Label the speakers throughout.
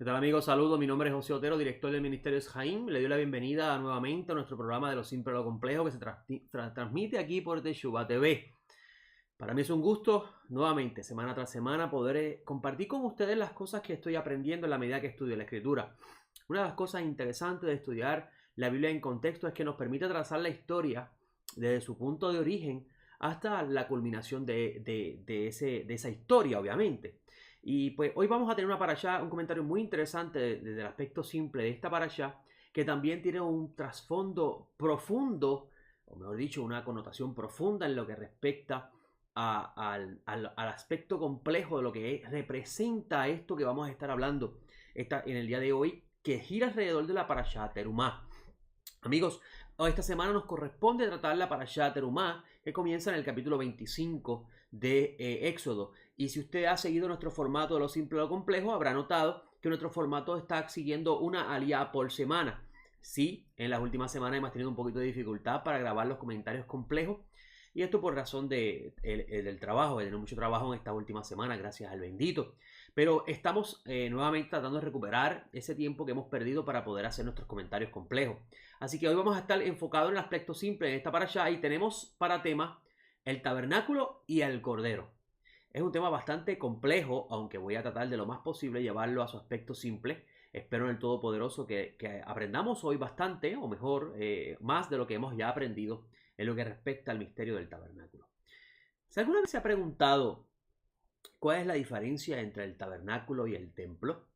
Speaker 1: ¿Qué tal, amigos? Saludos, mi nombre es José Otero, director del Ministerio Jaim. Le doy la bienvenida nuevamente a nuestro programa de Lo Simple a lo Complejo que se transmite aquí por Teshuva TV. Para mí es un gusto, nuevamente, semana tras semana, poder compartir con ustedes las cosas que estoy aprendiendo en la medida que estudio la Escritura. Una de las cosas interesantes de estudiar la Biblia en contexto es que nos permite trazar la historia desde su punto de origen hasta la culminación de esa historia, obviamente. Y pues hoy vamos a tener una parashá, un comentario muy interesante desde el aspecto simple de esta parashá, que también tiene un trasfondo profundo, o mejor dicho, una connotación profunda en lo que respecta al aspecto complejo de lo que representa esto que vamos a estar hablando en el día de hoy, que gira alrededor de la parashá Terumá. Amigos, esta semana nos corresponde tratar la parashá Terumá, que comienza en el capítulo 25 de Éxodo. Y si usted ha seguido nuestro formato de Lo Simple a lo Complejo, habrá notado que nuestro formato está siguiendo una aliyá por semana. Sí, en las últimas semanas hemos tenido un poquito de dificultad para grabar los comentarios complejos. Y esto por razón del trabajo, de tener mucho trabajo en estas últimas semanas, gracias al bendito. Pero estamos nuevamente tratando de recuperar ese tiempo que hemos perdido para poder hacer nuestros comentarios complejos. Así que hoy vamos a estar enfocados en el aspecto simple en esta parashá y tenemos para tema el tabernáculo y el cordero. Es un tema bastante complejo, aunque voy a tratar de lo más posible llevarlo a su aspecto simple. Espero en el Todopoderoso que aprendamos hoy bastante, o mejor, más de lo que hemos ya aprendido en lo que respecta al misterio del tabernáculo. ¿Si alguna vez se ha preguntado cuál es la diferencia entre el tabernáculo y el templo?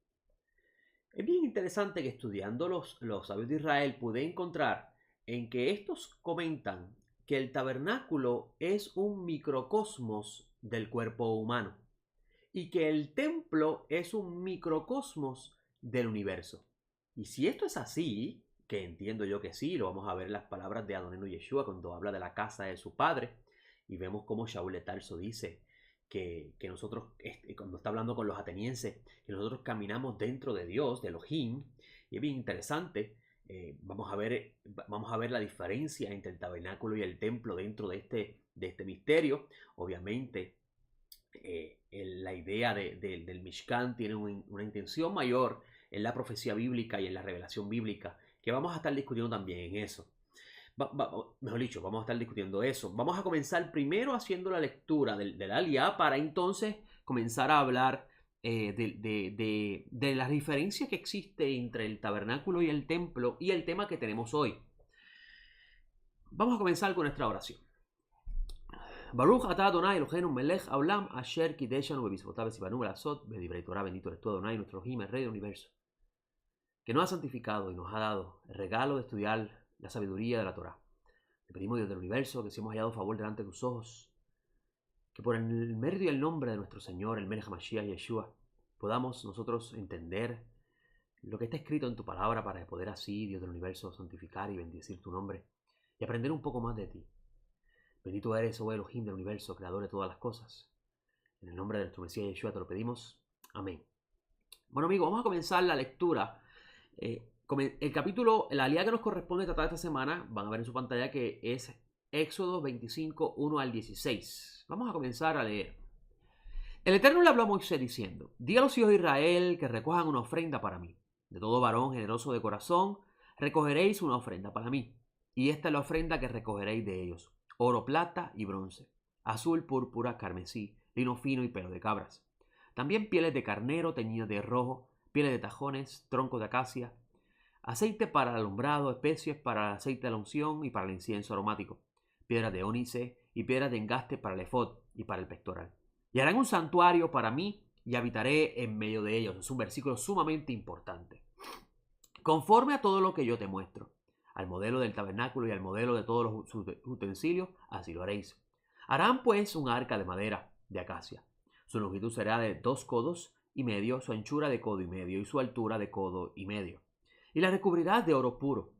Speaker 1: Es bien interesante que estudiando los sabios de Israel pude encontrar en que estos comentan que el tabernáculo es un microcosmos del cuerpo humano y que el templo es un microcosmos del universo. Y si esto es así, que entiendo yo que sí, lo vamos a ver en las palabras de Adonenu Yeshua cuando habla de la casa de su padre, y vemos cómo Shaul de Tarso dice que nosotros, cuando está hablando con los atenienses, que nosotros caminamos dentro de Dios, de Elohim, y es bien interesante. Vamos a ver la diferencia entre el tabernáculo y el templo dentro de este misterio. Obviamente, la idea del Mishkan tiene una intención mayor en la profecía bíblica y en la revelación bíblica, que vamos a estar discutiendo también en eso. Mejor dicho, vamos a estar discutiendo eso. Vamos a comenzar primero haciendo la lectura del Aliyah para entonces comenzar a hablar de las diferencias que existe entre el tabernáculo y el templo y el tema que tenemos hoy. Vamos a comenzar con nuestra oración. Baruch atah Adonai Eloheinu melech haolam asher kideshanu bemisvotav v'tzivanu la'asot b'divrei Torah. Bendito eres tú, Adonai, nuestro Elohim, el Rey del Universo, que nos ha santificado y nos ha dado el regalo de estudiar la sabiduría de la Torah. Te pedimos, Dios del Universo, que si hemos hallado favor delante de tus ojos, que por el mérito y el nombre de nuestro Señor, el Melech HaMashiach Yeshua, podamos nosotros entender lo que está escrito en tu palabra para poder así, Dios del Universo, santificar y bendecir tu nombre y aprender un poco más de ti. Bendito eres, oh Elohim del Universo, creador de todas las cosas. En el nombre de nuestro Mesías Yeshua te lo pedimos. Amén. Bueno, amigos, vamos a comenzar la lectura. El capítulo, la aliyah que nos corresponde tratar esta semana, van a ver en su pantalla que es Éxodo 25, 1 al 16. Vamos a comenzar a leer. El Eterno le habló a Moisés diciendo: Di a los hijos de Israel que recojan una ofrenda para mí. De todo varón generoso de corazón, recogeréis una ofrenda para mí. Y esta es la ofrenda que recogeréis de ellos: oro, plata y bronce, azul, púrpura, carmesí, lino fino y pelo de cabras. También pieles de carnero teñidas de rojo, pieles de tajones, troncos de acacia, aceite para el alumbrado, especies para el aceite de la unción y para el incienso aromático, piedras de ónice y piedras de engaste para el efod y para el pectoral. Y harán un santuario para mí y habitaré en medio de ellos. Es un versículo sumamente importante. Conforme a todo lo que yo te muestro, al modelo del tabernáculo y al modelo de todos los utensilios, así lo haréis. Harán pues un arca de madera de acacia. Su longitud será de 2 codos y medio, su anchura de codo y medio y su altura de codo y medio. Y la recubrirás de oro puro.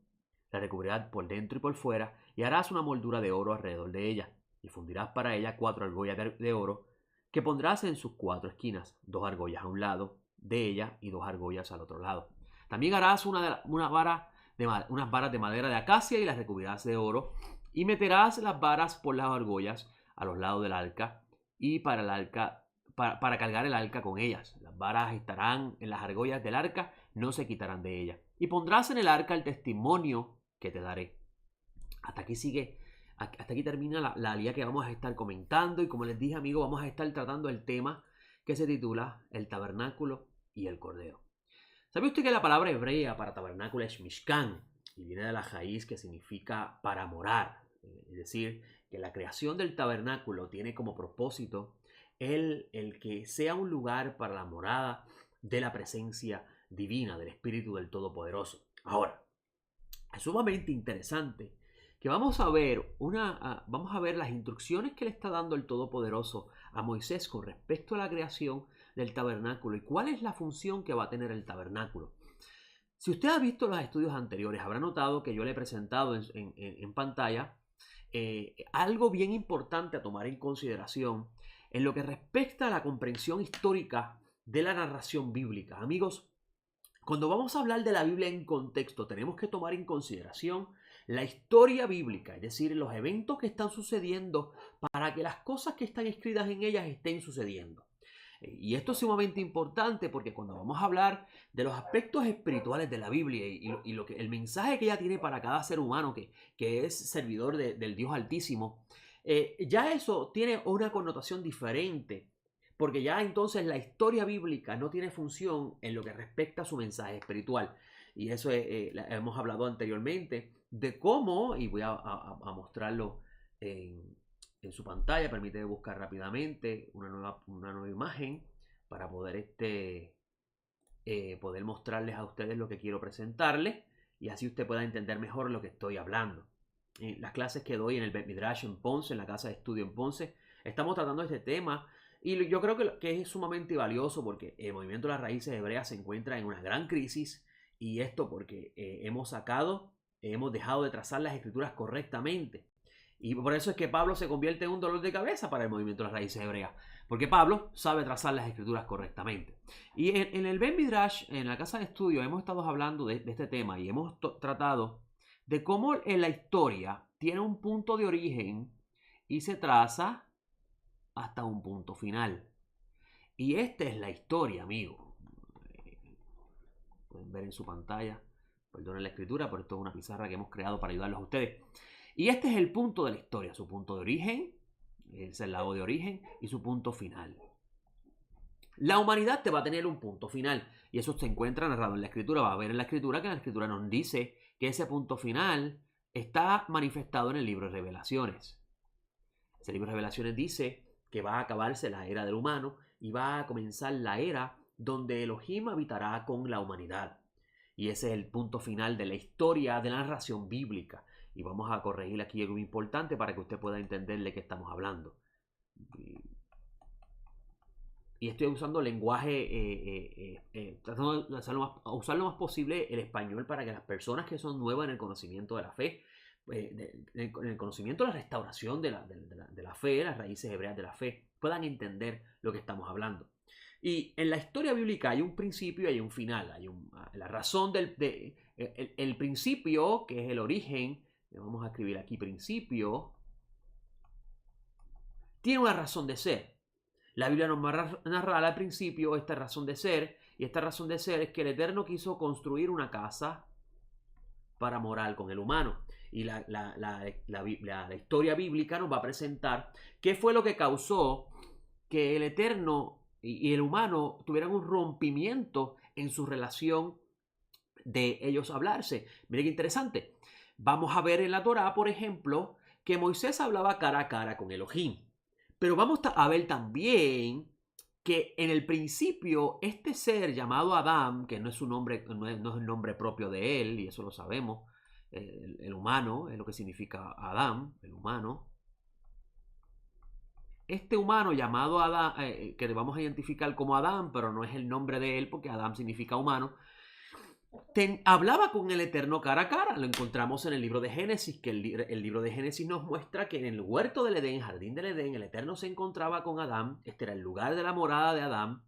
Speaker 1: La recubrirás por dentro y por fuera y harás una moldura de oro alrededor de ella. Y fundirás para ella 4 argollas de oro que pondrás en sus 4 esquinas, 2 argollas a un lado de ella y 2 argollas al otro lado. También harás unas varas de madera de acacia y las recubrirás de oro y meterás las varas por las argollas a los lados del arca y para cargar el arca con ellas. Las varas estarán en las argollas del arca, no se quitarán de ella. Y pondrás en el arca el testimonio que te daré. Hasta aquí termina la guía que vamos a estar comentando. Y como les dije, amigos, vamos a estar tratando el tema que se titula El tabernáculo y el cordero. ¿Sabe usted que la palabra hebrea para tabernáculo es mishkan? Y viene de la raíz que significa para morar. Es decir, que la creación del tabernáculo tiene como propósito el que sea un lugar para la morada de la presencia divina, del Espíritu del Todopoderoso. Ahora, es sumamente interesante que vamos a ver las instrucciones que le está dando el Todopoderoso a Moisés con respecto a la creación del tabernáculo y cuál es la función que va a tener el tabernáculo. Si usted ha visto los estudios anteriores, habrá notado que yo le he presentado en pantalla algo bien importante a tomar en consideración en lo que respecta a la comprensión histórica de la narración bíblica. Amigos, cuando vamos a hablar de la Biblia en contexto, tenemos que tomar en consideración la historia bíblica, es decir, los eventos que están sucediendo para que las cosas que están escritas en ellas estén sucediendo. Y esto es sumamente importante porque cuando vamos a hablar de los aspectos espirituales de la Biblia y el mensaje que ella tiene para cada ser humano que es servidor del Dios Altísimo, ya eso tiene una connotación diferente, porque ya entonces la historia bíblica no tiene función en lo que respecta a su mensaje espiritual. Y eso hemos hablado anteriormente de cómo, y voy a mostrarlo en su pantalla. Permíteme buscar rápidamente una nueva imagen para poder poder mostrarles a ustedes lo que quiero presentarles y así usted pueda entender mejor lo que estoy hablando. En las clases que doy en el Bet Midrash en Ponce, en la casa de estudio en Ponce, estamos tratando este tema y yo creo que es sumamente valioso porque el movimiento de las raíces hebreas se encuentra en una gran crisis y esto porque hemos dejado de trazar las escrituras correctamente. Y por eso es que Pablo se convierte en un dolor de cabeza para el movimiento de las raíces hebreas. Porque Pablo sabe trazar las escrituras correctamente. Y en el Ben Midrash, en la casa de estudio, hemos estado hablando de este tema y hemos tratado de cómo en la historia tiene un punto de origen y se traza hasta un punto final. Y esta es la historia, amigo. Pueden ver en su pantalla. Perdonen la escritura, pero esto es una pizarra que hemos creado para ayudarlos a ustedes. Y este es el punto de la historia, su punto de origen, es el lado de origen, y su punto final. La humanidad te va a tener un punto final, y eso se encuentra narrado en la escritura. Va a ver en la escritura que la escritura nos dice que ese punto final está manifestado en el libro de Revelaciones. Ese libro de Revelaciones dice que va a acabarse la era del humano y va a comenzar la era donde Elohim habitará con la humanidad. Y ese es el punto final de la historia de la narración bíblica. Y vamos a corregir aquí algo importante para que usted pueda entender de qué estamos hablando. Y estoy usando lenguaje, tratando de usar lo más posible el español para que las personas que son nuevas en el conocimiento de la fe, en el conocimiento de la restauración de la fe, las raíces hebreas de la fe, puedan entender lo que estamos hablando. Y en la historia bíblica hay un principio y hay un final. La razón el principio, que es el origen. Vamos a escribir aquí principio. Tiene una razón de ser. La Biblia nos narra al principio esta razón de ser. Y esta razón de ser es que el Eterno quiso construir una casa para morar con el humano. Y la historia bíblica nos va a presentar qué fue lo que causó que el Eterno y el humano tuvieran un rompimiento en su relación de ellos hablarse. Miren qué interesante. Vamos a ver en la Torá, por ejemplo, que Moisés hablaba cara a cara con Elohim. Pero vamos a ver también que en el principio este ser llamado Adán, que no es su nombre, no es el nombre propio de él, y eso lo sabemos, el humano es lo que significa Adán, el humano. Este humano llamado Adán, que vamos a identificar como Adán, pero no es el nombre de él porque Adán significa humano, hablaba con el Eterno cara a cara. Lo encontramos en el libro de Génesis, que el libro de Génesis nos muestra que en el huerto del Edén, jardín del Edén, el Eterno se encontraba con Adán. Este era el lugar de la morada de Adán.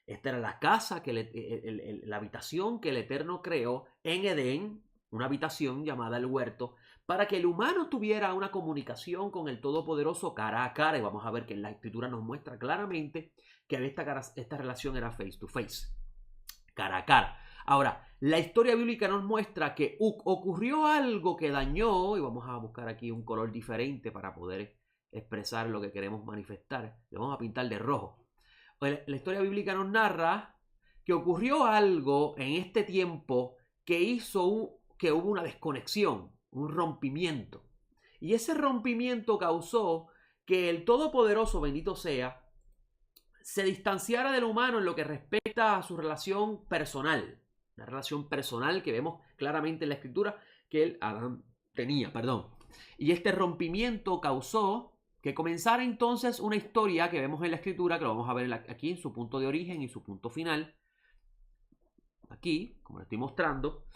Speaker 1: Esta era la casa, la habitación que el Eterno creó en Edén, una habitación llamada el huerto, para que el humano tuviera una comunicación con el Todopoderoso cara a cara. Y vamos a ver que en la Escritura nos muestra claramente que esta relación era face to face, cara a cara. Ahora, la historia bíblica nos muestra que ocurrió algo que dañó, y vamos a buscar aquí un color diferente para poder expresar lo que queremos manifestar. Le vamos a pintar de rojo. La historia bíblica nos narra que ocurrió algo en este tiempo que hizo que hubo una desconexión, un rompimiento. Y ese rompimiento causó que el Todopoderoso, bendito sea, se distanciara del humano en lo que respecta a su relación personal. Una relación personal que vemos claramente en la Escritura que Adán tenía, Y este rompimiento causó que comenzara entonces una historia que vemos en la Escritura, que lo vamos a ver aquí en su punto de origen y su punto final. Aquí, como lo estoy mostrando,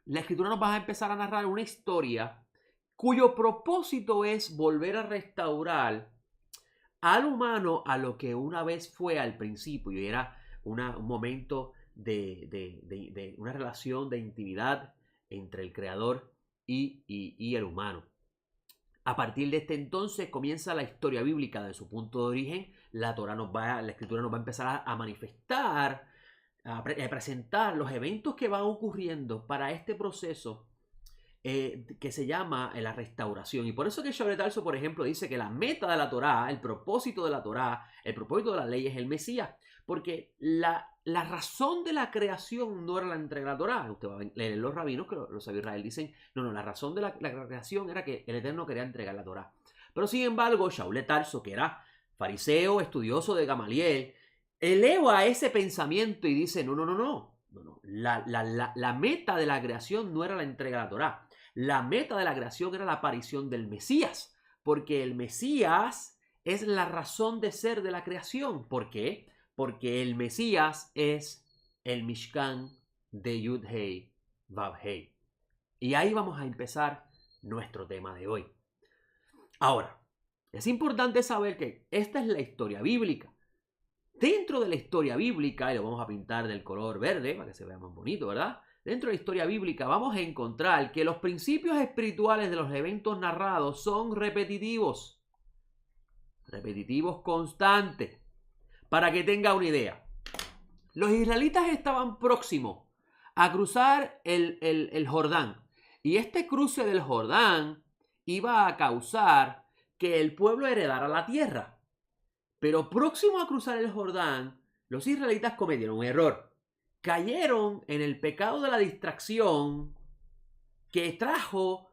Speaker 1: la Escritura nos va a empezar a narrar una historia cuyo propósito es volver a restaurar al humano a lo que una vez fue al principio, y era un momento de una relación de intimidad entre el Creador y el humano. A partir de este entonces comienza la historia bíblica de su punto de origen. La Escritura nos va a empezar a manifestar, a presentar los eventos que van ocurriendo para este proceso que se llama la restauración. Y por eso que Shaul de Tarso, por ejemplo, dice que la meta de la Torá, el propósito de la Torá, el propósito de la ley es el Mesías, porque la razón de la creación no era la entrega de la Torá. Usted va a leer los rabinos, que los sabios de Israel dicen, no, la razón de la creación era que el Eterno quería entregar la Torá. Pero sin embargo, Shaul de Tarso, que era fariseo, estudioso de Gamaliel, eleva ese pensamiento y dice, no. La meta de la creación no era la entrega de la Torá. La meta de la creación era la aparición del Mesías, porque el Mesías es la razón de ser de la creación. ¿Por qué? Porque el Mesías es el Mishkan de Yud-Hei, Vav-Hei. Y ahí vamos a empezar nuestro tema de hoy. Ahora, es importante saber que esta es la historia bíblica. Dentro de la historia bíblica, y lo vamos a pintar del color verde para que se vea más bonito, ¿verdad? Dentro de la historia bíblica vamos a encontrar que los principios espirituales de los eventos narrados son repetitivos. Repetitivos constantes. Para que tenga una idea. Los israelitas estaban próximos a cruzar el Jordán. Y este cruce del Jordán iba a causar que el pueblo heredara la tierra. Pero próximo a cruzar el Jordán, los israelitas cometieron un error. Cayeron en el pecado de la distracción que trajo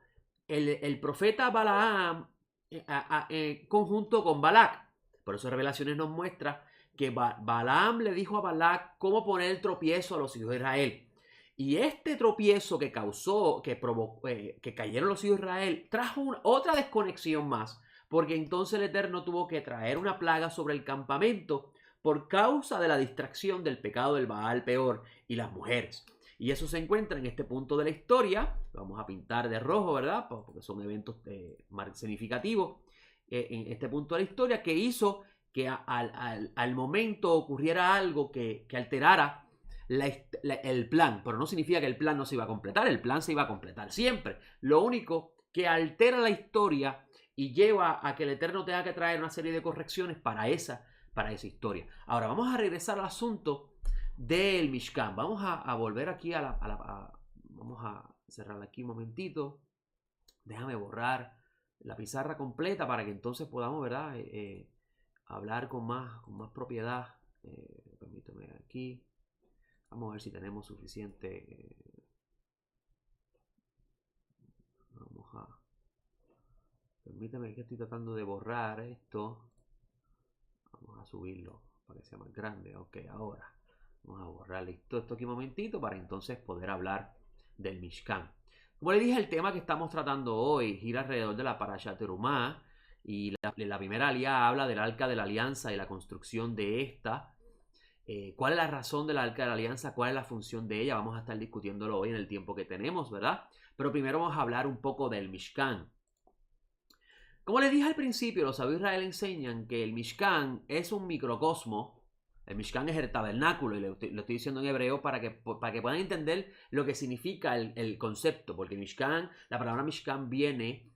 Speaker 1: el profeta Balaam conjunto con Balac. Por eso Revelaciones nos muestra que Balaam le dijo a Balac cómo poner el tropiezo a los hijos de Israel. Y este tropiezo que causó, que provocó, que cayeron los hijos de Israel, trajo otra desconexión más. Porque entonces el Eterno tuvo que traer una plaga sobre el campamento por causa de la distracción del pecado del Baal Peor y las mujeres. Y eso se encuentra en este punto de la historia. Lo vamos a pintar de rojo, ¿verdad? Porque son eventos significativos en este punto de la historia, que hizo que al momento ocurriera algo que alterara el plan. Pero no significa que el plan no se iba a completar. El plan se iba a completar siempre. Lo único que altera la historia y lleva a que el Eterno tenga que traer una serie de correcciones para esa historia. Ahora vamos a regresar al asunto del Mishkan. Vamos a volver aquí vamos a cerrar aquí un momentito. Déjame borrar la pizarra completa para que entonces podamos, ¿verdad? Hablar con más propiedad. Permítame aquí. Vamos a ver si tenemos suficiente. Permítame que estoy tratando de borrar esto. Vamos a subirlo para que sea más grande. Ok, ahora vamos a borrar esto aquí un momentito para entonces poder hablar del Mishkan. Como les dije, el tema que estamos tratando hoy gira alrededor de la Parashat Terumá. Y la primera alía habla del Arca de la Alianza y la construcción de esta. ¿Cuál es la razón del Arca de la Alianza? ¿Cuál es la función de ella? Vamos a estar discutiéndolo hoy en el tiempo que tenemos, ¿verdad? Pero primero vamos a hablar un poco del Mishkan. Como les dije al principio, los sabios de Israel enseñan que el Mishkan es un microcosmo. El Mishkan es el tabernáculo, y lo estoy diciendo en hebreo para que puedan entender lo que significa el concepto. Porque Mishkan, la palabra Mishkan viene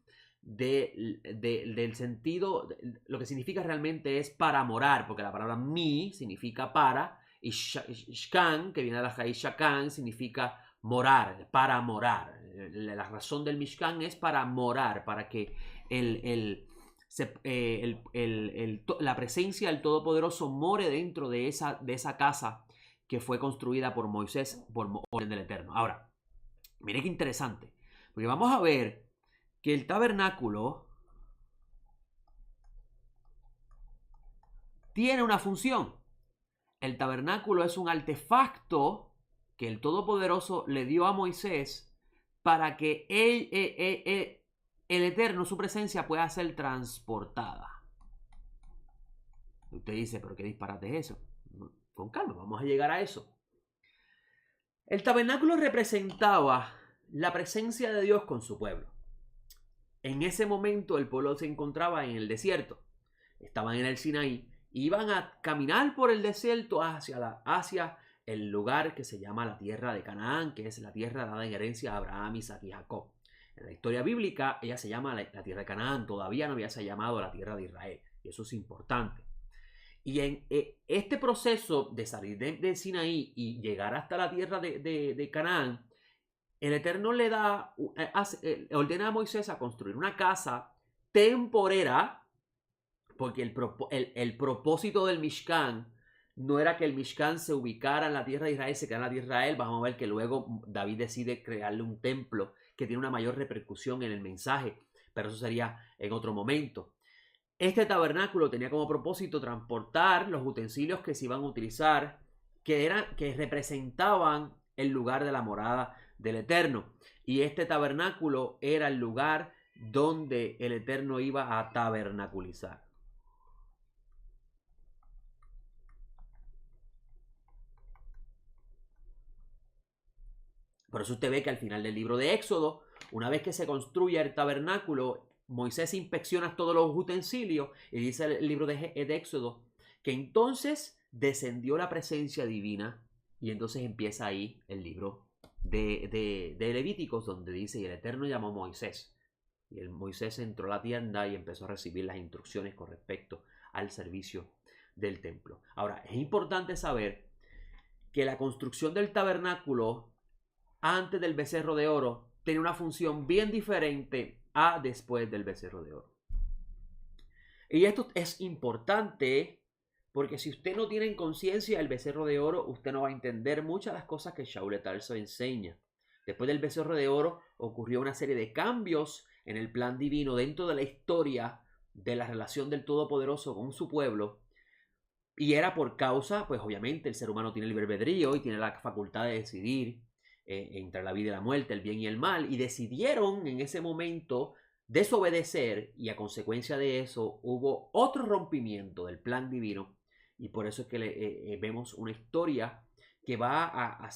Speaker 1: del sentido, lo que significa realmente es para morar, porque la palabra mi significa para, y shkan, que viene de la raíz shakan, significa morar, para morar. La razón del Mishkan es para morar, para que la presencia del Todopoderoso more dentro de esa casa que fue construida por Moisés por orden del Eterno. Ahora, mire qué interesante, porque vamos a ver que el tabernáculo tiene una función. El tabernáculo es un artefacto que el Todopoderoso le dio a Moisés para que el Eterno, su presencia, pueda ser transportada. Usted dice, pero qué disparate es eso. Con calma, vamos a llegar a eso. El tabernáculo representaba la presencia de Dios con su pueblo. En ese momento el pueblo se encontraba en el desierto. Estaban en el Sinaí. Iban a caminar por el desierto hacia el lugar que se llama la tierra de Canaán, que es la tierra dada en herencia a Abraham, Isaac y Jacob. En la historia bíblica ella se llama la tierra de Canaán, todavía no había se llamado la tierra de Israel. Y eso es importante. Y en este proceso de salir de Sinaí y llegar hasta la tierra de Canaán, el Eterno le ordena a Moisés a construir una casa temporera, porque el propósito del Mishkan no era que el Mishkan se ubicara en la tierra de Israel, se quedara en la tierra de Israel. Vamos a ver que luego David decide crearle un templo que tiene una mayor repercusión en el mensaje, pero eso sería en otro momento. Este tabernáculo tenía como propósito transportar los utensilios que se iban a utilizar, que representaban el lugar de la morada del Eterno. Y este tabernáculo era el lugar donde el Eterno iba a tabernaculizar. Por eso usted ve que al final del libro de Éxodo, una vez que se construye el tabernáculo, Moisés inspecciona todos los utensilios y dice el libro de Éxodo que entonces descendió la presencia divina y entonces empieza ahí el libro de Levíticos, donde dice: y el Eterno llamó a Moisés. Y Moisés entró a la tienda y empezó a recibir las instrucciones con respecto al servicio del templo. Ahora, es importante saber que la construcción del tabernáculo antes del becerro de oro tenía una función bien diferente a después del becerro de oro. Y esto es importante porque si usted no tiene en conciencia el becerro de oro, usted no va a entender muchas de las cosas que Shaul de Tarso enseña. Después del becerro de oro ocurrió una serie de cambios en el plan divino dentro de la historia de la relación del Todopoderoso con su pueblo. Y era por causa, pues obviamente el ser humano tiene el libre albedrío y tiene la facultad de decidir entre la vida y la muerte, el bien y el mal, y decidieron en ese momento desobedecer, y a consecuencia de eso hubo otro rompimiento del plan divino, y por eso es que vemos una historia que va a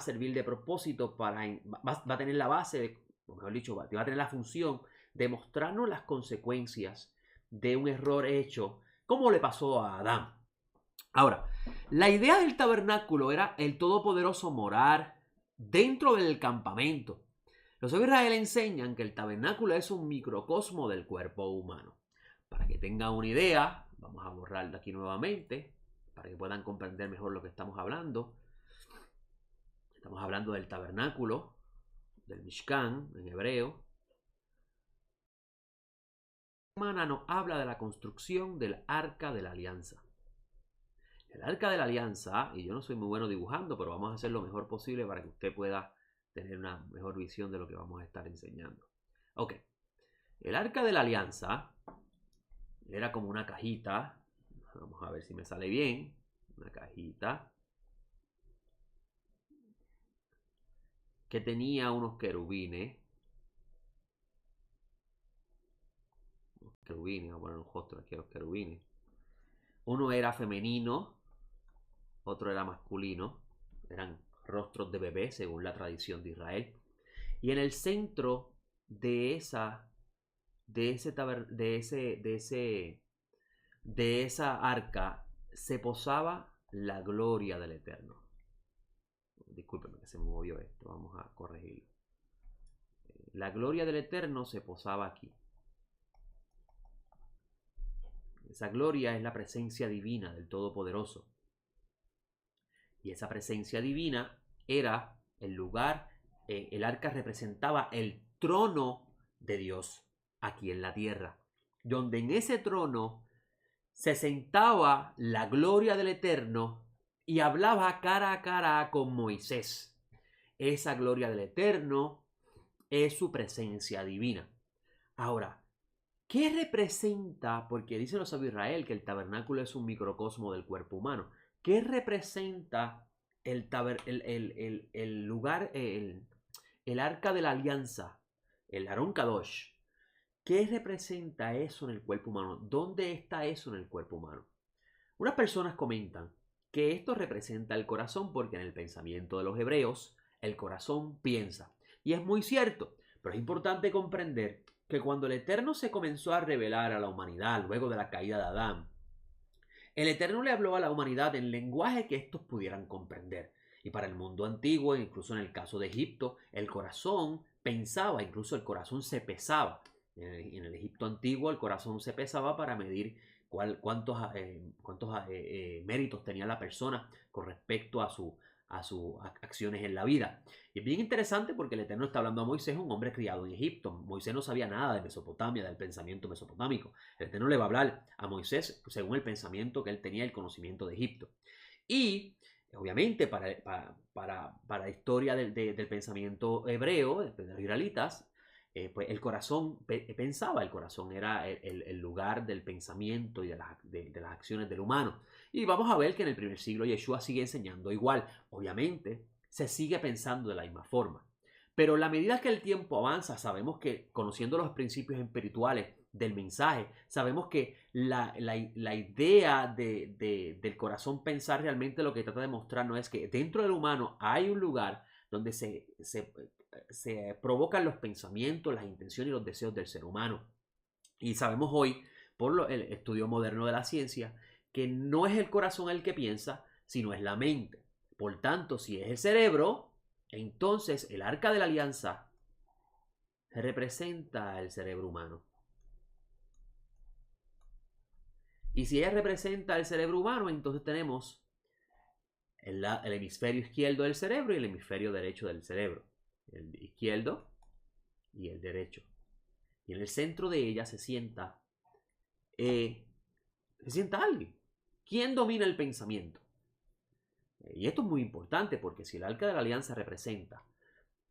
Speaker 1: servir de propósito va a tener la base, o mejor dicho, va a tener la función de mostrarnos las consecuencias de un error hecho, como le pasó a Adán. Ahora, la idea del tabernáculo era el Todopoderoso morar dentro del campamento. Los de Israel enseñan que el tabernáculo es un microcosmo del cuerpo humano. Para que tengan una idea, vamos a borrar de aquí nuevamente, para que puedan comprender mejor lo que estamos hablando. Estamos hablando del tabernáculo, del Mishkan en hebreo. La semana nos habla de la construcción del Arca de la Alianza. El Arca de la Alianza, y yo no soy muy bueno dibujando, pero vamos a hacer lo mejor posible para que usted pueda tener una mejor visión de lo que vamos a estar enseñando. Ok, el Arca de la Alianza era como una cajita, vamos a ver si me sale bien, una cajita que tenía unos querubines, vamos a poner un rostro aquí a los querubines. Uno era femenino, otro era masculino, eran rostros de bebé según la tradición de Israel. Y en el centro de esa arca se posaba la gloria del Eterno. Discúlpenme que se me movió esto, vamos a corregirlo. la gloria del Eterno se posaba aquí. Esa gloria es la presencia divina del Todopoderoso. Y esa presencia divina era el lugar, el arca representaba el trono de Dios aquí en la tierra, donde en ese trono se sentaba la gloria del Eterno y hablaba cara a cara con Moisés. Esa gloria del Eterno es su presencia divina. Ahora, ¿qué representa? Porque dicen los sabios de Israel que el tabernáculo es un microcosmo del cuerpo humano. ¿Qué representa el lugar, el arca de la alianza, el Arón Kadosh? ¿Qué representa eso en el cuerpo humano? ¿Dónde está eso en el cuerpo humano? Unas personas comentan que esto representa el corazón porque en el pensamiento de los hebreos el corazón piensa. Y es muy cierto, pero es importante comprender que cuando el Eterno se comenzó a revelar a la humanidad luego de la caída de Adán, el Eterno le habló a la humanidad en lenguaje que estos pudieran comprender. Y para el mundo antiguo, incluso en el caso de Egipto, el corazón pensaba, incluso el corazón se pesaba. En el Egipto antiguo el corazón se pesaba para medir cuántos méritos tenía la persona con respecto a sus acciones en la vida. Y es bien interesante porque el Eterno está hablando a Moisés, un hombre criado en Egipto. Moisés no sabía nada de Mesopotamia, del pensamiento mesopotámico. El Eterno le va a hablar a Moisés según el pensamiento que él tenía, el conocimiento de Egipto. Y obviamente para la historia del pensamiento hebreo, de los israelitas, pues el corazón pensaba, el corazón era el lugar del pensamiento y de las acciones del humano. Y vamos a ver que en el primer siglo Yeshua sigue enseñando igual. Obviamente se sigue pensando de la misma forma. Pero a la medida que el tiempo avanza, sabemos que conociendo los principios espirituales del mensaje, sabemos que la idea del corazón pensar realmente lo que trata de mostrar no es que dentro del humano hay un lugar donde se provocan los pensamientos, las intenciones y los deseos del ser humano. Y sabemos hoy, por el estudio moderno de la ciencia, que no es el corazón el que piensa, sino es la mente. Por tanto, si es el cerebro, entonces el arca de la alianza representa el cerebro humano. Y si ella representa el cerebro humano, entonces tenemos el hemisferio izquierdo del cerebro y el hemisferio derecho del cerebro. El izquierdo y el derecho. Y en el centro de ella se sienta alguien. ¿Quién domina el pensamiento? Y esto es muy importante porque si el arca de la alianza representa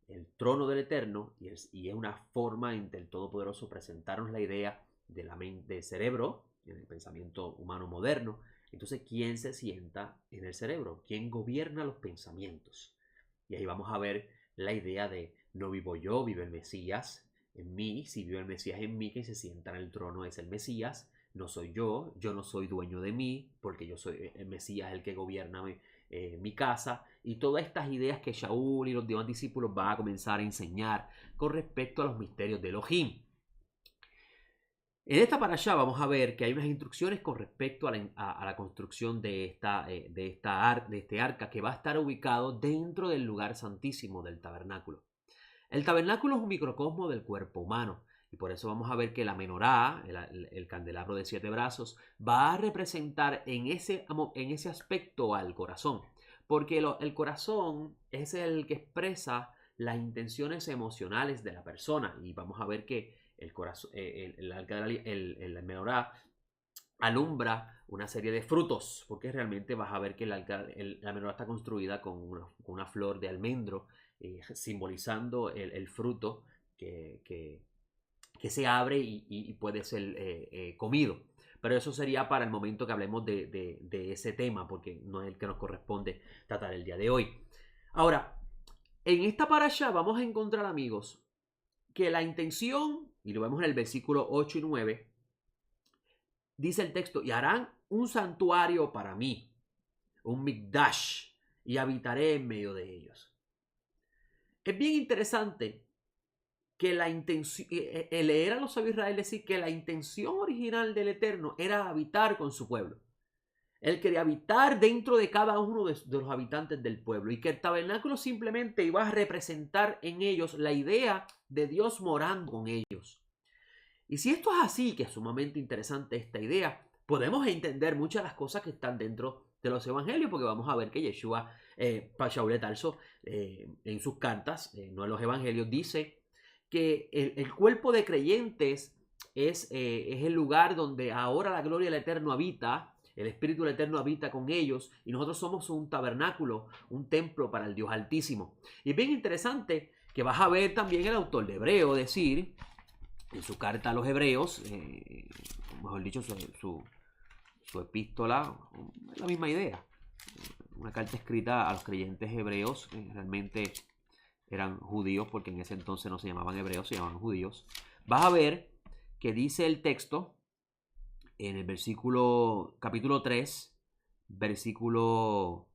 Speaker 1: el trono del Eterno y es una forma entre el Todopoderoso presentarnos la idea de la mente, del cerebro, en el pensamiento humano moderno, entonces ¿quién se sienta en el cerebro? ¿Quién gobierna los pensamientos? Y ahí vamos a ver la idea de no vivo yo, vive el Mesías en mí. Si vive el Mesías en mí, quien se sienta en el trono es el Mesías. No soy yo no soy dueño de mí, porque yo soy el Mesías, el que gobierna mi casa. Y todas estas ideas que Shaul y los demás discípulos van a comenzar a enseñar con respecto a los misterios de Elohim. En esta parashá vamos a ver que hay unas instrucciones con respecto a la construcción de este arca que va a estar ubicado dentro del lugar santísimo del tabernáculo. El tabernáculo es un microcosmo del cuerpo humano y por eso vamos a ver que la menorá, el candelabro de 7 brazos, va a representar en ese aspecto al corazón, porque el corazón es el que expresa las intenciones emocionales de la persona y vamos a ver que el corazón, el menorá alumbra una serie de frutos, porque realmente vas a ver que la menorá está construida con una flor de almendro, simbolizando el fruto que se abre y puede ser comido. Pero eso sería para el momento que hablemos de ese tema, porque no es el que nos corresponde tratar el día de hoy. Ahora, en esta parashá vamos a encontrar, amigos, que la intención, y lo vemos en el versículo 8 y 9, dice el texto, y harán un santuario para mí, un mikdash, y habitaré en medio de ellos. Es bien interesante que la intención, leer a los sabios de Israel decir que la intención original del Eterno era habitar con su pueblo. Él quería habitar dentro de cada uno de los habitantes del pueblo y que el tabernáculo simplemente iba a representar en ellos la idea de Dios morando con ellos. Y si esto es así, que es sumamente interesante esta idea, podemos entender muchas de las cosas que están dentro de los evangelios, porque vamos a ver que Yeshua, Shaul de Tarso, en sus cartas, no en los evangelios, dice que el cuerpo de creyentes es el lugar donde ahora la gloria del Eterno habita, el Espíritu del Eterno habita con ellos, y nosotros somos un tabernáculo, un templo para el Dios Altísimo. Y es bien interesante que vas a ver también el autor de Hebreo decir, en su carta a los hebreos, mejor dicho, su epístola, la misma idea. Una carta escrita a los creyentes hebreos, realmente eran judíos, porque en ese entonces no se llamaban hebreos, se llamaban judíos. Vas a ver que dice el texto, en el versículo, capítulo 3, versículo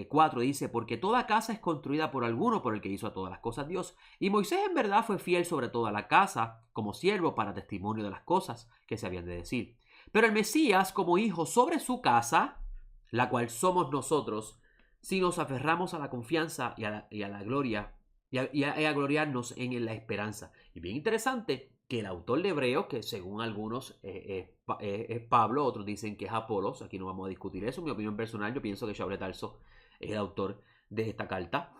Speaker 1: 4 dice, porque toda casa es construida por alguno, por el que hizo a todas las cosas Dios. Y Moisés en verdad fue fiel sobre toda la casa, como siervo para testimonio de las cosas que se habían de decir. Pero el Mesías como hijo sobre su casa, la cual somos nosotros, si nos aferramos a la confianza y a la gloria, y a gloriarnos en la esperanza. Y bien interesante que el autor de Hebreos, que según algunos es Pablo, otros dicen que es Apolos, aquí no vamos a discutir eso, en mi opinión personal, yo pienso que Shaul de Tarso es el autor de esta carta.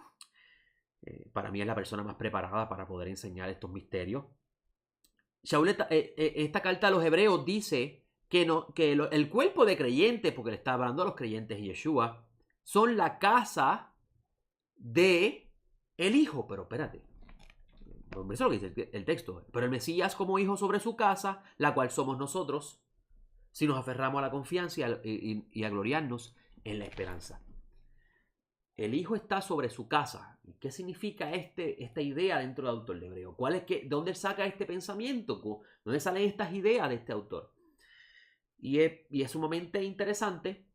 Speaker 1: Para mí es la persona más preparada para poder enseñar estos misterios. Esta carta a los hebreos dice que el cuerpo de creyentes, porque le está hablando a los creyentes y Yeshua, son la casa de el Hijo. Pero espérate, eso es lo que dice el texto. Pero el Mesías como hijo sobre su casa, la cual somos nosotros, si nos aferramos a la confianza y a gloriarnos en la esperanza. El hijo está sobre su casa. ¿Qué significa esta idea dentro del autor de Hebreo? ¿Dónde saca este pensamiento? ¿Dónde salen estas ideas de este autor? Y es sumamente interesante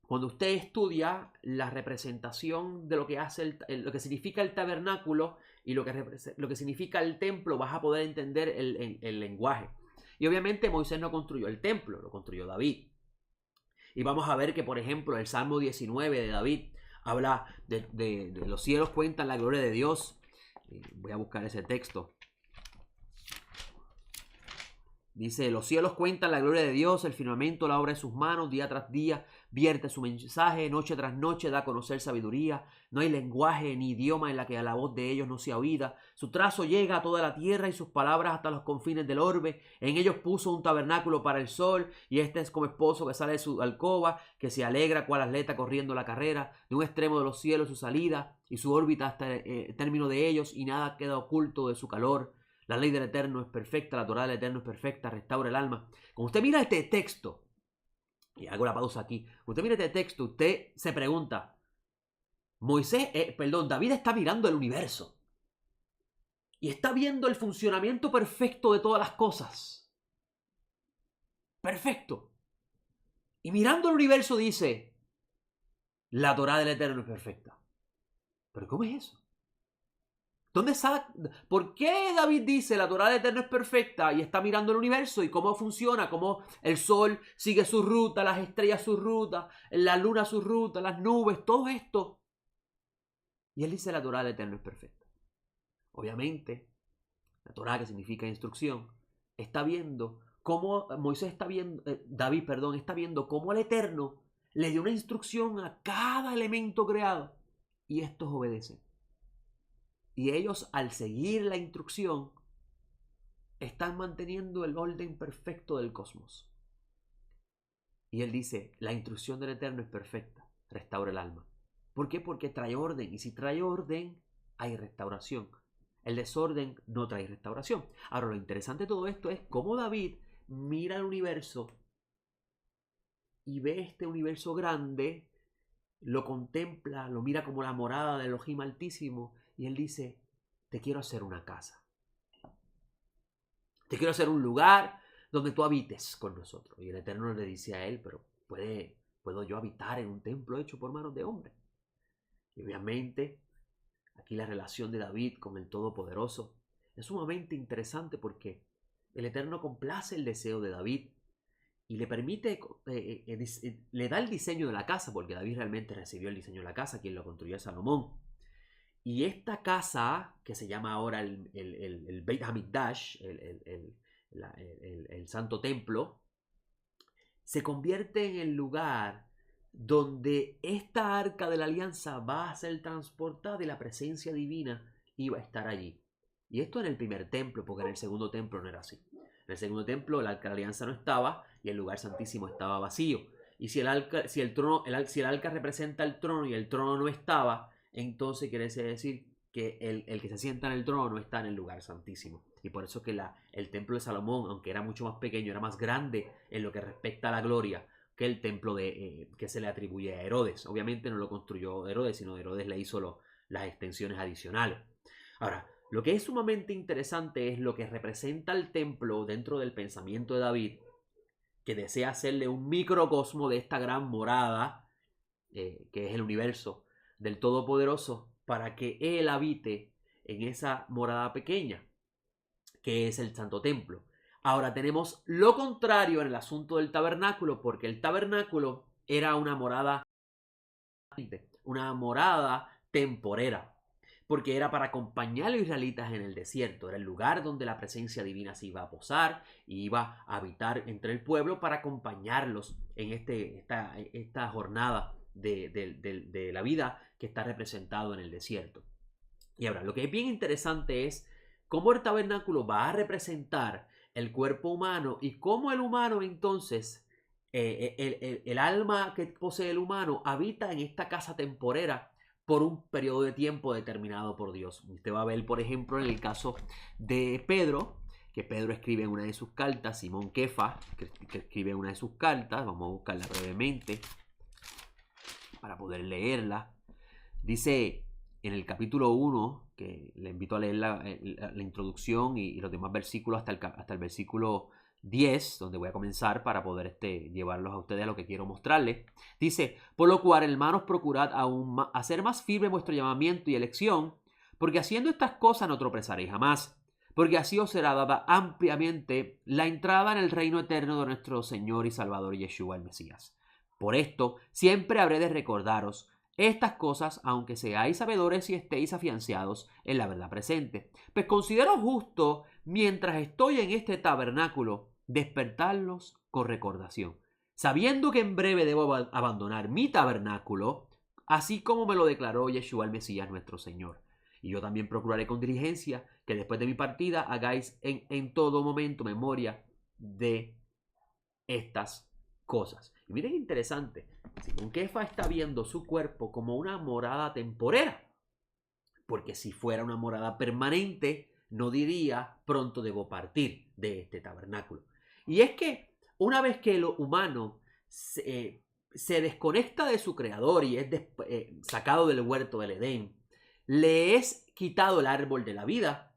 Speaker 1: cuando usted estudia la representación de lo que hace lo que significa el tabernáculo y lo que significa el templo, vas a poder entender el lenguaje. Y obviamente Moisés no construyó el templo, lo construyó David. Y vamos a ver que, por ejemplo, el Salmo 19 de David habla de los cielos cuentan la gloria de Dios. Voy a buscar ese texto. Dice, los cielos cuentan la gloria de Dios, el firmamento la obra de sus manos, día tras día vierte su mensaje, noche tras noche da a conocer sabiduría. No hay lenguaje ni idioma en la que la voz de ellos no sea oída. Su trazo llega a toda la tierra y sus palabras hasta los confines del orbe. En ellos puso un tabernáculo para el sol, y este es como esposo que sale de su alcoba, que se alegra cual atleta corriendo la carrera. De un extremo de los cielos su salida y su órbita hasta el término de ellos, y nada queda oculto de su calor. La ley del Eterno es perfecta, la Torá del Eterno es perfecta, restaura el alma. Cuando usted mira este texto, y hago la pausa aquí, cuando usted mira este texto, usted se pregunta, David está mirando el universo. Y está viendo el funcionamiento perfecto de todas las cosas. Perfecto. Y mirando el universo dice, la Torá del Eterno es perfecta. ¿Pero cómo es eso? ¿Por qué David dice la Torá del Eterno es perfecta y está mirando el universo y cómo funciona, cómo el sol sigue su ruta, las estrellas su ruta, la luna su ruta, las nubes, todo esto? Y él dice la Torá del Eterno es perfecta. Obviamente, la Torá, que significa instrucción, está viendo cómo David está viendo cómo el Eterno le dio una instrucción a cada elemento creado y estos obedecen. Y ellos, al seguir la instrucción, están manteniendo el orden perfecto del cosmos. Y él dice, la instrucción del Eterno es perfecta, restaura el alma. ¿Por qué? Porque trae orden. Y si trae orden, hay restauración. El desorden no trae restauración. Ahora, lo interesante de todo esto es cómo David mira el universo y ve este universo grande, lo contempla, lo mira como la morada del Elohim Altísimo, y él dice, te quiero hacer una casa. Te quiero hacer un lugar donde tú habites con nosotros. Y el Eterno le dice a él, pero ¿puedo yo habitar en un templo hecho por manos de hombre? Y obviamente, aquí la relación de David con el Todopoderoso es sumamente interesante porque el Eterno complace el deseo de David y le permite, le da el diseño de la casa, porque David realmente recibió el diseño de la casa, quien lo construyó es Salomón. Y esta casa, que se llama ahora el Beit HaMikdash, el Santo Templo, se convierte en el lugar donde esta arca de la alianza va a ser transportada y la presencia divina iba a estar allí. Y esto en el primer templo, porque en el segundo templo no era así. En el segundo templo la arca de la alianza no estaba y el lugar santísimo estaba vacío. Y si el arca representa el trono y el trono no estaba, entonces quiere decir que el que se sienta en el trono no está en el lugar santísimo. Y por eso que el templo de Salomón, aunque era mucho más pequeño, era más grande en lo que respecta a la gloria que el templo que se le atribuye a Herodes. Obviamente no lo construyó Herodes, sino Herodes le hizo las extensiones adicionales. Ahora, lo que es sumamente interesante es lo que representa el templo dentro del pensamiento de David, que desea hacerle un microcosmo de esta gran morada, que es el universo del Todopoderoso, para que Él habite en esa morada pequeña, que es el Santo Templo. Ahora tenemos lo contrario en el asunto del tabernáculo, porque el tabernáculo era una morada temporera, porque era para acompañar a los israelitas en el desierto. Era el lugar donde la presencia divina se iba a posar y iba a habitar entre el pueblo para acompañarlos en esta jornada de la vida que está representado en el desierto. Y ahora, lo que es bien interesante es cómo el tabernáculo va a representar el cuerpo humano y cómo el humano entonces, el alma que posee el humano habita en esta casa temporera por un periodo de tiempo determinado por Dios. Usted va a ver, por ejemplo, en el caso de Pedro, que Pedro escribe en una de sus cartas, Simón Kefa, que escribe en una de sus cartas, vamos a buscarla brevemente para poder leerla. Dice en el capítulo 1, que le invito a leer la introducción y los demás versículos hasta el versículo 10, donde voy a comenzar para poder llevarlos a ustedes a lo que quiero mostrarles. Dice: por lo cual, hermanos, procurad aún hacer más firme vuestro llamamiento y elección, porque haciendo estas cosas no tropezaréis jamás, porque así os será dada ampliamente la entrada en el reino eterno de nuestro Señor y Salvador Yeshua el Mesías. Por esto siempre habré de recordaros estas cosas, aunque seáis sabedores y estéis afianzados en la verdad presente. Pues considero justo, mientras estoy en este tabernáculo, despertarlos con recordación, sabiendo que en breve debo abandonar mi tabernáculo, así como me lo declaró Yeshua el Mesías nuestro Señor. Y yo también procuraré con diligencia que después de mi partida hagáis en todo momento memoria de estas cosas. Y miren, interesante, Simón Kefa está viendo su cuerpo como una morada temporera, porque si fuera una morada permanente, no diría pronto debo partir de este tabernáculo. Y es que una vez que lo humano se desconecta de su creador y es sacado del huerto del Edén, le es quitado el árbol de la vida,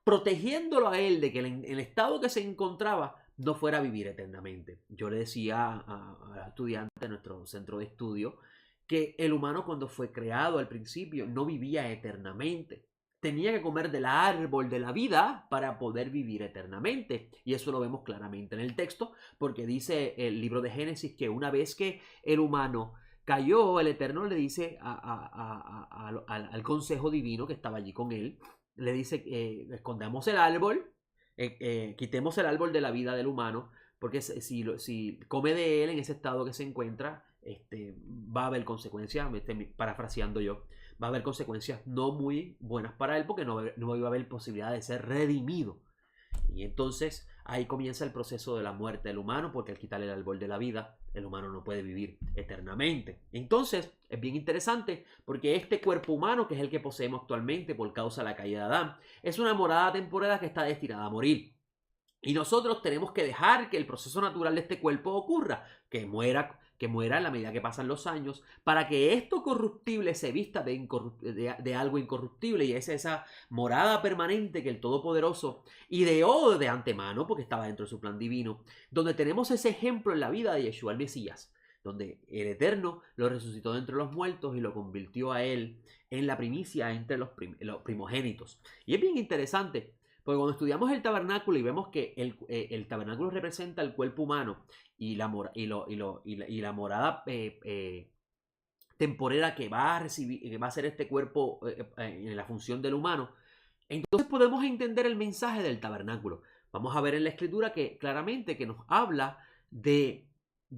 Speaker 1: protegiéndolo a él de que en el estado que se encontraba no fuera a vivir eternamente. Yo le decía a los estudiantes de nuestro centro de estudio que el humano, cuando fue creado al principio, no vivía eternamente. Tenía que comer del árbol de la vida para poder vivir eternamente. Y eso lo vemos claramente en el texto, porque dice el libro de Génesis que una vez que el humano cayó, el Eterno le dice al consejo divino que estaba allí con él, le dice: escondamos el árbol, quitemos el árbol de la vida del humano, porque si come de él en ese estado que se encuentra, va a haber consecuencias, parafraseando yo, va a haber consecuencias no muy buenas para él, porque no va a haber posibilidad de ser redimido. Y entonces ahí comienza el proceso de la muerte del humano, porque al quitarle el árbol de la vida, el humano no puede vivir eternamente. Entonces es bien interesante, porque este cuerpo humano, que es el que poseemos actualmente por causa de la caída de Adán, es una morada temporal que está destinada a morir. Y nosotros tenemos que dejar que el proceso natural de este cuerpo ocurra, que muera en la medida que pasan los años, para que esto corruptible se vista de algo incorruptible, y es esa morada permanente que el Todopoderoso ideó de antemano, porque estaba dentro de su plan divino, donde tenemos ese ejemplo en la vida de Yeshua el Mesías, donde el Eterno lo resucitó de entre los muertos y lo convirtió a él en la primicia entre los primogénitos. Y es bien interesante, Porque cuando estudiamos el tabernáculo y vemos que el tabernáculo representa el cuerpo humano y la morada temporera que va a recibir, que va a ser este cuerpo en la función del humano, entonces podemos entender el mensaje del tabernáculo. Vamos a ver en la escritura que claramente que nos habla de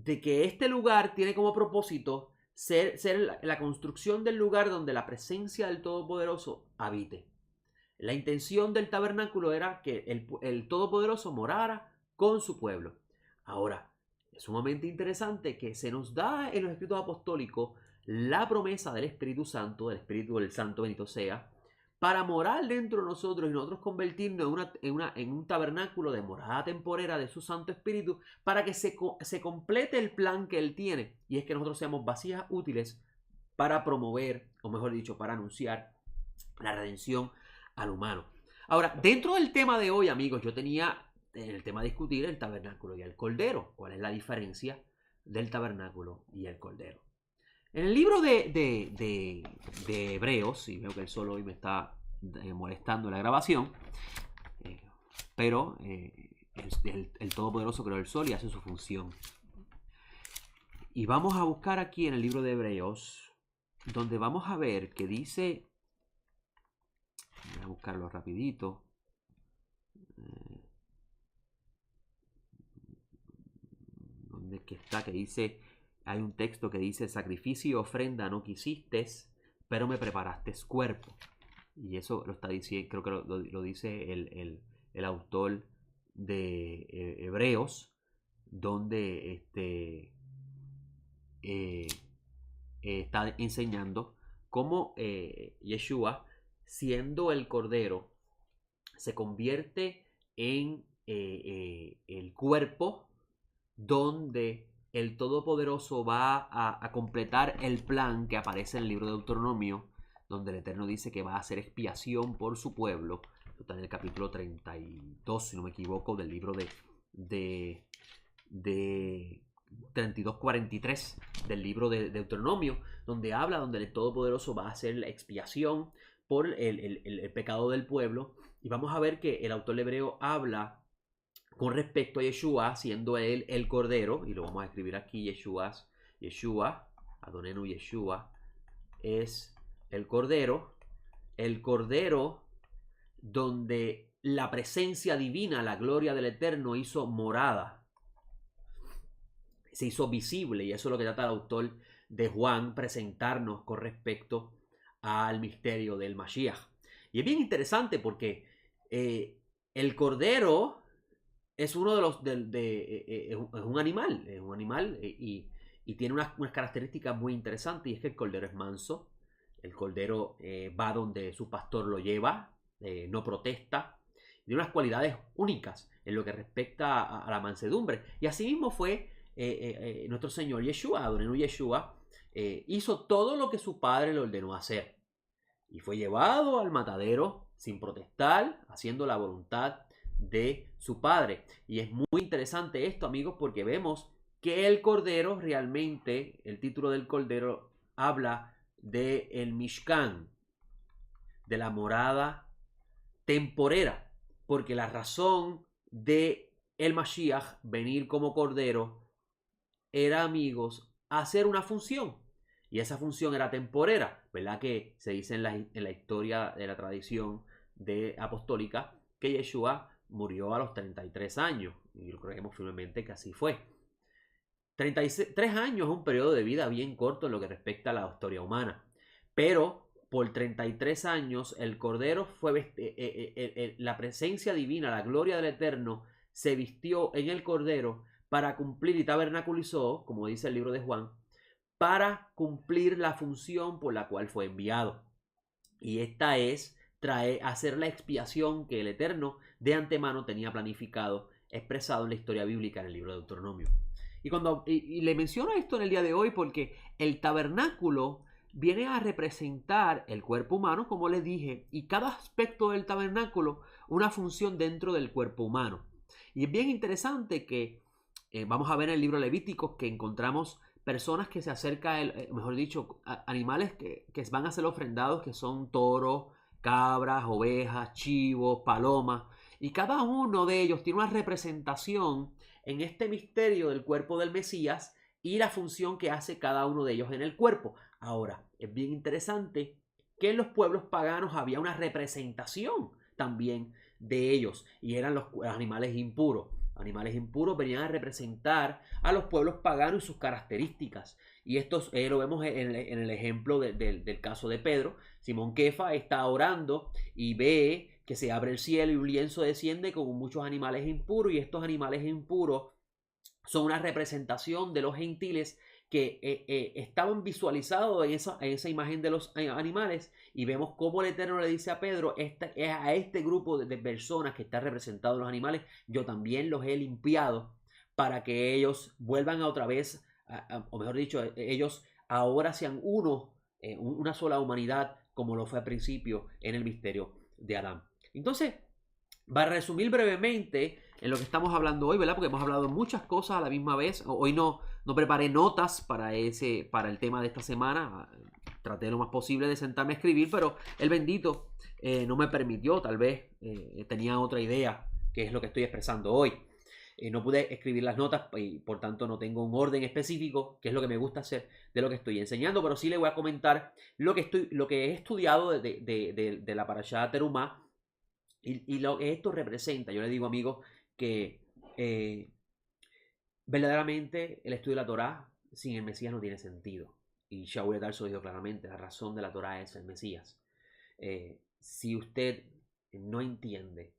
Speaker 1: que este lugar tiene como propósito ser la construcción del lugar donde la presencia del Todopoderoso habite. La intención del tabernáculo era que el Todopoderoso morara con su pueblo. Ahora, es sumamente interesante que se nos da en los escritos apostólicos la promesa del Espíritu Santo, del Espíritu del Santo bendito sea, para morar dentro de nosotros y nosotros convertirnos en un tabernáculo de morada temporera de su Santo Espíritu para que se complete el plan que Él tiene. Y es que nosotros seamos vasijas útiles para promover, o mejor dicho, para anunciar la redención al humano. Ahora, dentro del tema de hoy, amigos, yo tenía el tema de discutir el tabernáculo y el cordero. ¿Cuál es la diferencia del tabernáculo y el cordero? En el libro de Hebreos, y veo que el sol hoy me está molestando la grabación, pero el Todopoderoso creó el sol y hace su función. Y vamos a buscar aquí en el libro de Hebreos, donde vamos a ver que dice, voy a buscarlo rapidito, donde que está, que dice, hay un texto que dice, sacrificio y ofrenda no quisiste, pero me preparaste cuerpo. Y eso lo está diciendo, creo que lo dice el autor de Hebreos, donde está enseñando cómo Yeshua, siendo el Cordero, se convierte en el cuerpo donde el Todopoderoso va a completar el plan que aparece en el libro de Deuteronomio, donde el Eterno dice que va a hacer expiación por su pueblo. Esto está en el capítulo 32, si no me equivoco, del libro de 32-43 del libro de Deuteronomio, donde habla, donde el Todopoderoso va a hacer la expiación por el pecado del pueblo. Y vamos a ver que el autor hebreo habla con respecto a Yeshua, siendo él el Cordero, y lo vamos a escribir aquí, Yeshua, Adonenu Yeshua, es el Cordero donde la presencia divina, la gloria del Eterno hizo morada, se hizo visible, y eso es lo que trata el autor de Juan, presentarnos con respecto al misterio del Mashiach. Y es bien interesante porque el Cordero es uno de los es un animal y tiene unas características muy interesantes, y es que el cordero es manso, el cordero va donde su pastor lo lleva, no protesta, tiene unas cualidades únicas en lo que respecta a la mansedumbre. Y asimismo fue nuestro Señor Yeshua, Adonenu Yeshua, hizo todo lo que su padre le ordenó hacer y fue llevado al matadero sin protestar, haciendo la voluntad de su padre. Y es muy interesante esto, amigos, porque vemos que el Cordero realmente, el título del Cordero habla de el Mishkan, de la morada temporera, porque la razón de el Mashiach venir como Cordero era, amigos, hacer una función, y esa función era temporera, ¿verdad? Que se dice en la historia de la tradición apostólica que Yeshua murió a los 33 años, y lo creemos firmemente que así fue. 33 años es un periodo de vida bien corto en lo que respecta a la historia humana, pero por 33 años el Cordero fue la presencia divina, la gloria del Eterno se vistió en el Cordero para cumplir, y tabernaculizó, como dice el libro de Juan, para cumplir la función por la cual fue enviado. Y esta es hacer la expiación que el Eterno de antemano tenía planificado, expresado en la historia bíblica en el libro de Deuteronomio. Y le menciono esto en el día de hoy porque el tabernáculo viene a representar el cuerpo humano, como les dije, y cada aspecto del tabernáculo una función dentro del cuerpo humano. Y es bien interesante que vamos a ver en el libro Levíticos que encontramos personas que se acercan, mejor dicho, animales que van a ser ofrendados, que son toros, cabras, ovejas, chivos, palomas. Y cada uno de ellos tiene una representación en este misterio del cuerpo del Mesías y la función que hace cada uno de ellos en el cuerpo. Ahora, es bien interesante que en los pueblos paganos había una representación también de ellos y eran los animales impuros. Animales impuros venían a representar a los pueblos paganos y sus características. Y esto lo vemos en el ejemplo del caso de Pedro. Simón Kefa está orando y ve que se abre el cielo y un lienzo desciende con muchos animales impuros, y estos animales impuros son una representación de los gentiles que estaban visualizados en esa imagen de los animales, y vemos cómo el Eterno le dice a Pedro, a este grupo de personas que está representado en los animales, yo también los he limpiado para que ellos vuelvan a otra vez, o mejor dicho, ellos ahora sean uno, una sola humanidad, como lo fue al principio en el misterio de Adán. Entonces, para resumir brevemente en lo que estamos hablando hoy, ¿verdad? Porque hemos hablado muchas cosas a la misma vez. Hoy no preparé notas para el tema de esta semana. Traté lo más posible de sentarme a escribir, pero el bendito no me permitió. Tal vez tenía otra idea, que es lo que estoy expresando hoy. No pude escribir las notas y por tanto no tengo un orden específico, que es lo que me gusta hacer de lo que estoy enseñando, pero sí le voy a comentar lo que he estudiado de la Parashá Terumá y lo que esto representa. Yo le digo, amigos, que verdaderamente el estudio de la Torá sin el Mesías no tiene sentido. Y Shaul de Tarso dijo claramente, la razón de la Torá es el Mesías. Si usted no entiende,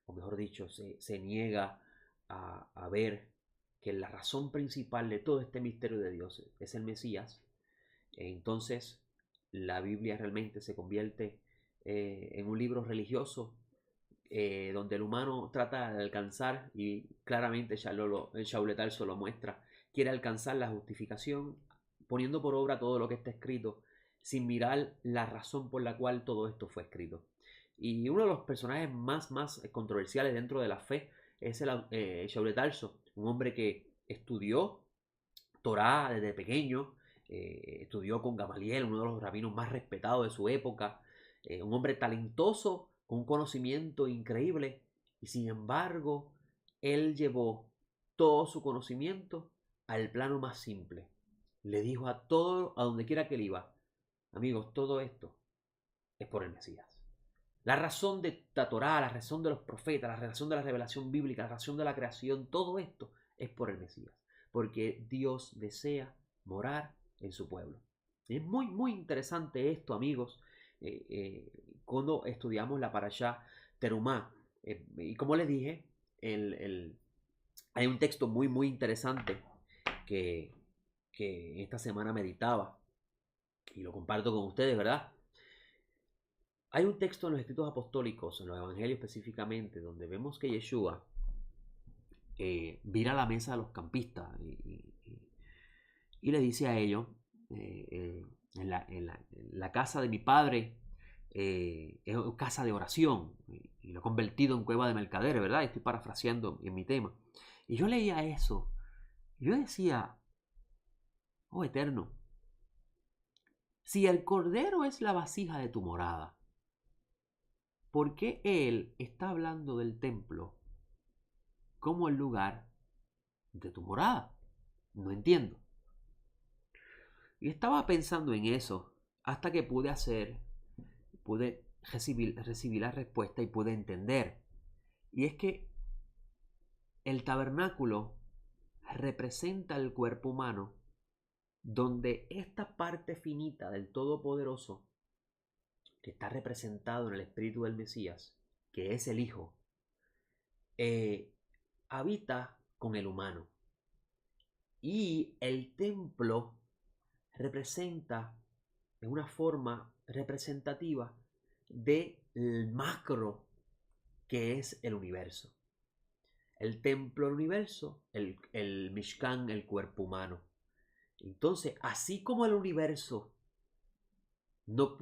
Speaker 1: o mejor dicho, se niega a ver que la razón principal de todo este misterio de Dios es el Mesías, entonces la Biblia realmente se convierte en un libro religioso, donde el humano trata de alcanzar, y claramente Shaul de Tarso lo muestra, quiere alcanzar la justificación poniendo por obra todo lo que está escrito, sin mirar la razón por la cual todo esto fue escrito. Y uno de los personajes más controversiales dentro de la fe es Shaul de Tarso, un hombre que estudió Torá desde pequeño, estudió con Gamaliel, uno de los rabinos más respetados de su época, un hombre talentoso, con un conocimiento increíble, y sin embargo, él llevó todo su conocimiento al plano más simple. Le dijo a todo, a donde quiera que él iba, amigos, todo esto es por el Mesías. La razón de la Torá, la razón de los profetas, la razón de la revelación bíblica, la razón de la creación, todo esto es por el Mesías, porque Dios desea morar en su pueblo. Y es muy interesante esto, amigos, cuando estudiamos la Parashá Terumá. Y como les dije, hay un texto muy interesante que esta semana meditaba y lo comparto con ustedes, ¿verdad? Hay un texto en los escritos apostólicos, en los evangelios específicamente, donde vemos que Yeshua vira la mesa a los campistas y le dice a ellos, en la casa de mi padre es casa de oración, y lo he convertido en cueva de mercaderes, ¿verdad? Estoy parafraseando en mi tema. Y yo leía eso, y yo decía, oh Eterno, si el Cordero es la vasija de tu morada, ¿por qué Él está hablando del templo como el lugar de tu morada? No entiendo. Y estaba pensando en eso hasta que pude recibir la respuesta y pude entender. Y es que el tabernáculo representa el cuerpo humano, donde esta parte finita del Todopoderoso, que está representado en el espíritu del Mesías, que es el Hijo, habita con el humano. Y el templo representa en una forma representativa del macro que es el universo. El templo del universo, el Mishkan, el cuerpo humano. Entonces, así como el universo no,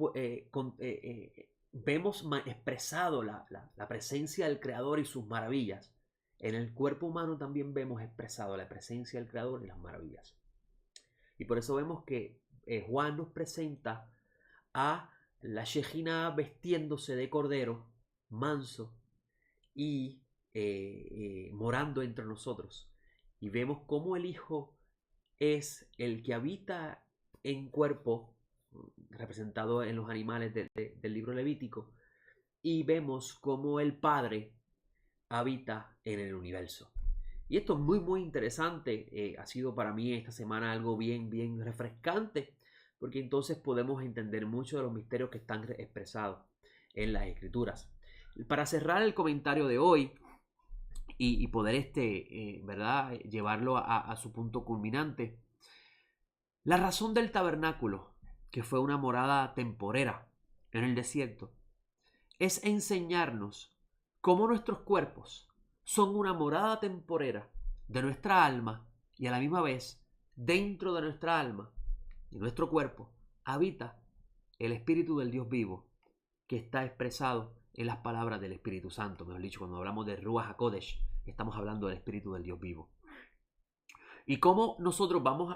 Speaker 1: vemos expresado la presencia del Creador y sus maravillas, en el cuerpo humano también vemos expresado la presencia del Creador y las maravillas. Y por eso vemos que Juan nos presenta a la Shejina vestiéndose de cordero, manso, y morando entre nosotros. Y vemos cómo el Hijo es el que habita en cuerpo, representado en los animales del libro Levítico, y vemos cómo el Padre habita en el universo. Y esto es muy interesante. Ha sido para mí esta semana algo bien refrescante, porque entonces podemos entender mucho de los misterios que están expresados en las Escrituras. Para cerrar el comentario de hoy y poder ¿verdad? Llevarlo a su punto culminante, la razón del tabernáculo, que fue una morada temporera en el desierto, es enseñarnos cómo nuestros cuerpos son una morada temporera de nuestra alma, y a la misma vez, dentro de nuestra alma y nuestro cuerpo, habita el Espíritu del Dios vivo, que está expresado en las palabras del Espíritu Santo. Mejor dicho, cuando hablamos de Ruach HaKodesh, estamos hablando del Espíritu del Dios vivo. Y cómo nosotros vamos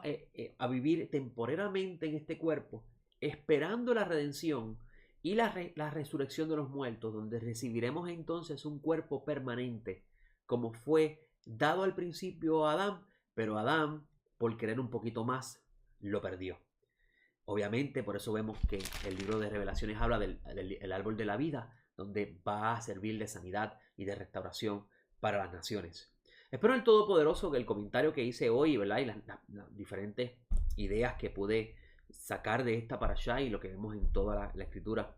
Speaker 1: a vivir temporalmente en este cuerpo, esperando la redención y la resurrección de los muertos, donde recibiremos entonces un cuerpo permanente, como fue dado al principio a Adán, pero Adán, por querer un poquito más, lo perdió. Obviamente, por eso vemos que el libro de Revelaciones habla del árbol de la vida, donde va a servir de sanidad y de restauración para las naciones. Espero en el Todopoderoso que el comentario que hice hoy, ¿verdad? Y las diferentes ideas que pude sacar de esta parashá y lo que vemos en toda la escritura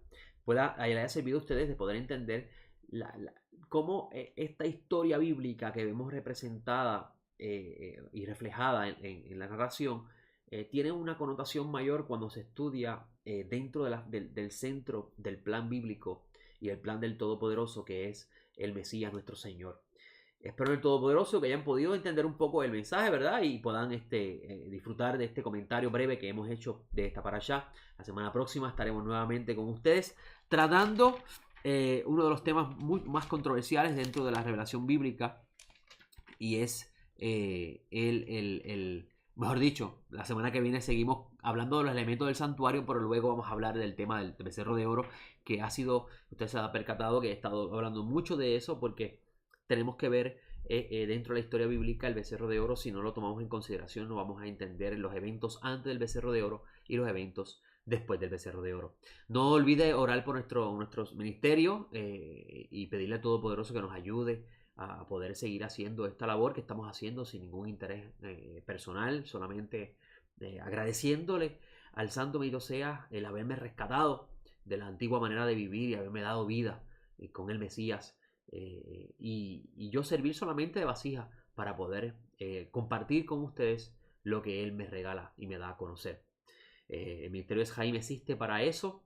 Speaker 1: haya servido a ustedes de poder entender cómo esta historia bíblica que vemos representada y reflejada en la narración tiene una connotación mayor cuando se estudia dentro del centro del plan bíblico y el plan del Todopoderoso, que es el Mesías nuestro Señor. Espero en el Todopoderoso que hayan podido entender un poco el mensaje, ¿verdad? Y puedan disfrutar de este comentario breve que hemos hecho de esta parashá. La semana próxima estaremos nuevamente con ustedes tratando uno de los temas más controversiales dentro de la revelación bíblica, y es mejor dicho, la semana que viene seguimos hablando de los elementos del santuario, pero luego vamos a hablar del tema del becerro de oro, que ha sido, usted se ha percatado que he estado hablando mucho de eso, porque tenemos que ver dentro de la historia bíblica el becerro de oro. Si no lo tomamos en consideración, no vamos a entender los eventos antes del becerro de oro y los eventos después del becerro de oro. No olvide orar por nuestro ministerio y pedirle al Todopoderoso que nos ayude a poder seguir haciendo esta labor que estamos haciendo sin ningún interés personal, solamente agradeciéndole al Santo bendito sea el haberme rescatado de la antigua manera de vivir y haberme dado vida con el Mesías, y yo servir solamente de vasija para poder compartir con ustedes lo que Él me regala y me da a conocer. El ministerio de Jaime existe para eso,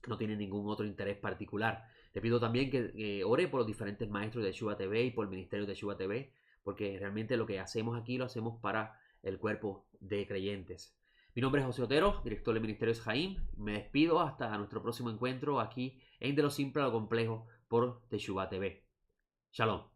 Speaker 1: no tiene ningún otro interés particular. Le pido también que ore por los diferentes maestros de Yeshua TV y por el ministerio de Yeshua TV, porque realmente lo que hacemos aquí lo hacemos para el cuerpo de creyentes. Mi nombre es José Otero, director del ministerio de Jaime. Me despido hasta nuestro próximo encuentro aquí en De lo Simple a lo Complejo por Teshuvah TV. Shalom.